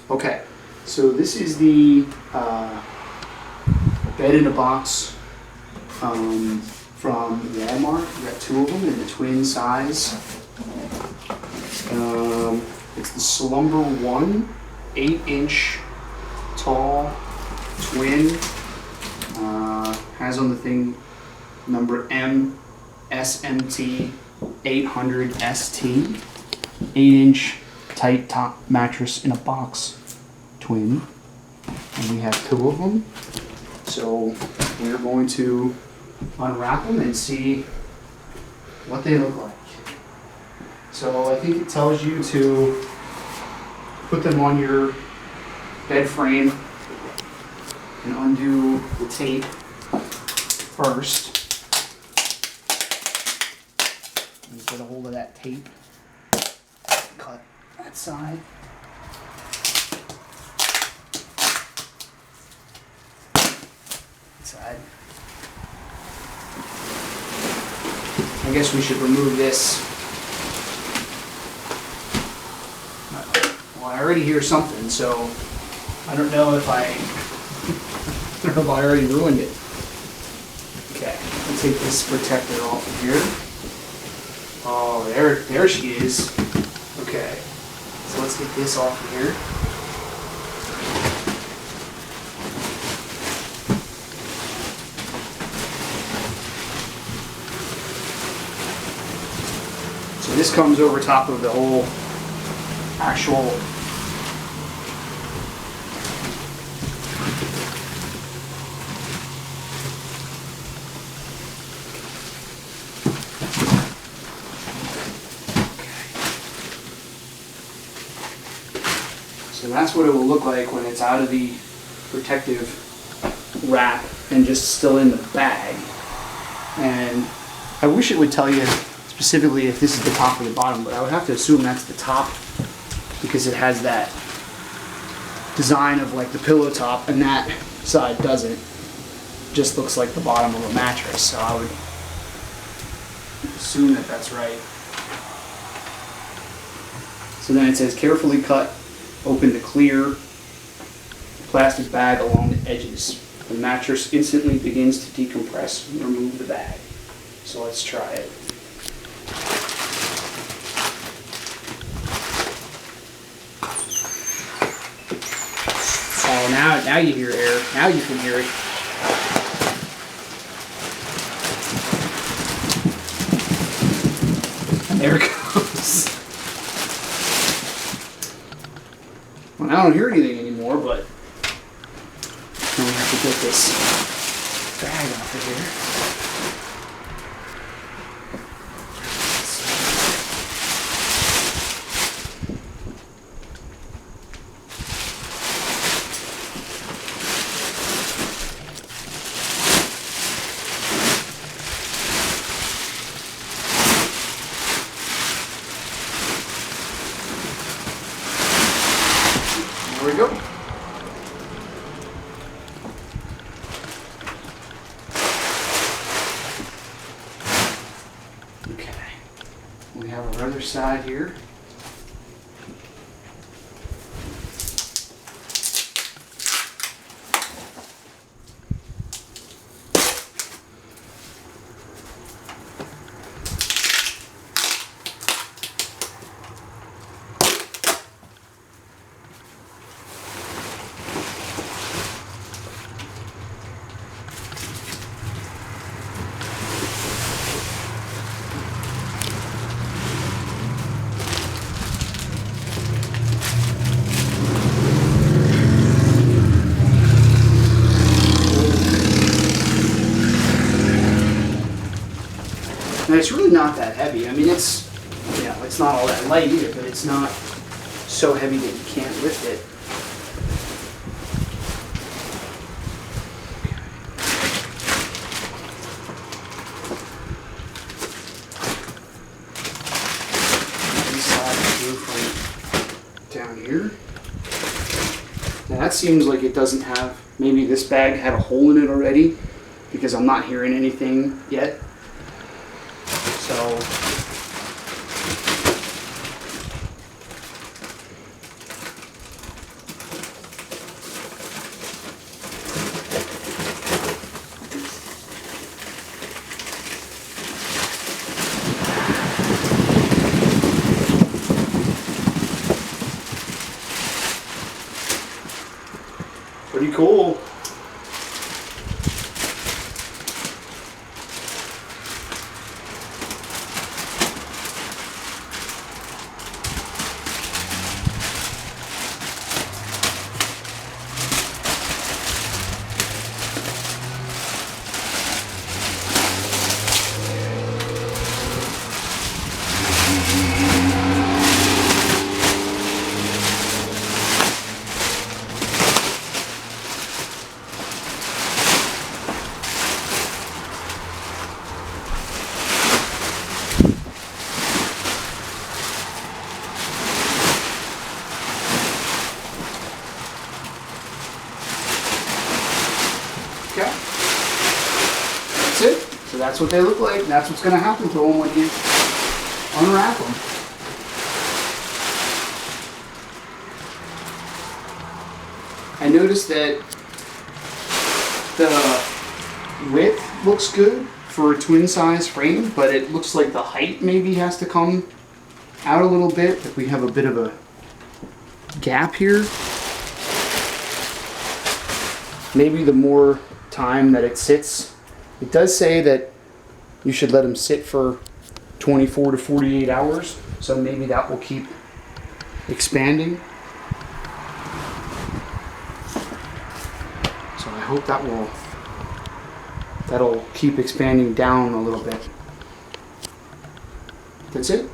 Okay, so this is the bed in a box from Walmart. We got two of them in the twin size. It's the Slumber 1, 8-inch tall twin. Has on the thing number M-SMT-800ST. 8-inch tight top mattress in a box twin. And we have two of them. So we're going to unwrap them and see what they look like. So I think it tells you to put them on your bed frame and undo the tape first. And get a hold of that tape. Cut that side. Side. I guess we should remove this. Well, I already hear something, so I don't know if I already ruined it. Okay, I'll take this protector off of here. Oh, there she is. Okay, so let's get this off of here. So this comes over top of the whole actual So that's what it will look like when it's out of the protective wrap and just still in the bag. And I wish it would tell you specifically if this is the top or the bottom, but I would have to assume that's the top because it has that design of like the pillow top, and that side doesn't. Just looks like the bottom of a mattress, so I would assume that that's right. So then it says carefully cut open the clear plastic bag along the edges. The mattress instantly begins to decompress and remove the bag. So let's try it. Oh, now you hear air. Now you can hear it. And there it goes. Well, I don't hear anything anymore, but now we have to get this bag off of here. There we go. Okay. We have our other side here. And it's really not that heavy. I mean, it's not all that light either, but it's not so heavy that you can't lift it. This side is from down here. Now that seems like it doesn't have, maybe this bag had a hole in it already because I'm not hearing anything yet. So Pretty cool. Okay. That's it. So that's what they look like. That's what's going to happen to them when you unwrap them. I noticed that the width looks good for a twin size frame, but it looks like the height maybe has to come out a little bit. If we have a bit of a gap here, maybe the more time that it sits. It does say that you should let them sit for 24 to 48 hours, so maybe that will keep expanding. So I hope that'll keep expanding down a little bit. That's it.